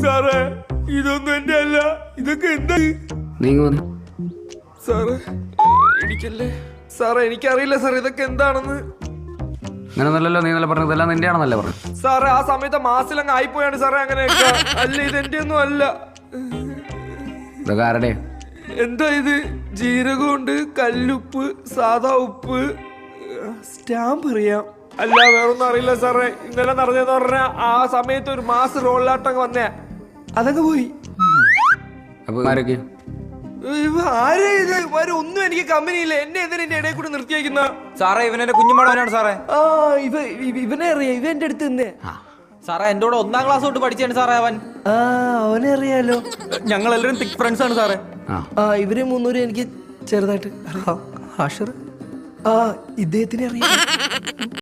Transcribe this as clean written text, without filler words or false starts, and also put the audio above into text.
സാറേ ഇതൊന്നും എന്റെ അല്ല, ഇതൊക്കെ എന്താ സാറേ? എനിക്കല്ലേ സാറേ, എനിക്കറിയില്ല സാർ ഇതൊക്കെ എന്താണെന്ന്. അങ്ങനെയൊന്നല്ലോ നീ നല്ല പറഞ്ഞത്, എല്ലാം നിന്റെ ആണെന്നല്ലേ പറഞ്ഞു സാറേ. ആ സമയത്ത് മാസിലങ്ങ് ആയിപ്പോയാണ് സാറേ അങ്ങനെയൊക്കെ. അല്ല ഇത് എന്റെ ഒന്നും അല്ല. ഇതൊക്കെ ആരുടെ? എന്താ ഇത്? ജീരകമുണ്ട്, കല്ലുപ്പ്, സാധാ ഉപ്പ്, സ്റ്റാമ്പ് അറിയാം. അല്ല വേറൊന്നും അറിയില്ല സാറേ. ഇന്നലെ നടന്നതെന്ന് പറഞ്ഞാൽ ആ സമയത്ത് ഒരു മാസ് റോളിലാട്ടം വന്നേ, അതങ്ങ് പോയി. അപ്പൊ ആരൊക്കെ? ആരേ ഇത്? ഒന്നും എനിക്ക് കമ്പനിയില്ല. എന്നെ എന്തിനാ എന്റെ ഇടയിൽ കൂടെ നിർത്തി വയ്ക്കുന്ന? സാറേ ഇവനെന്റെ കുഞ്ഞുമാടവനാണ് സാറേ. ആ ഇവനെ അറിയാം. ഇവ എന്റെ അടുത്ത് നിന്നേ. സാറേ എന്റെ കൂടെ 1ാം ക്ലാസ് തൊട്ട് പഠിച്ചാണ് സാറേ അവൻ. അവനെ അറിയാലോ. ഞങ്ങൾ എല്ലാവരും തിക് ഫ്രണ്ട്സ് ആണ് സാറേ. ഇവരെ 300 എനിക്ക് ചെറുതായിട്ട് അറിയാം. ഇദ്ദേഹത്തിനെ അറിയാം.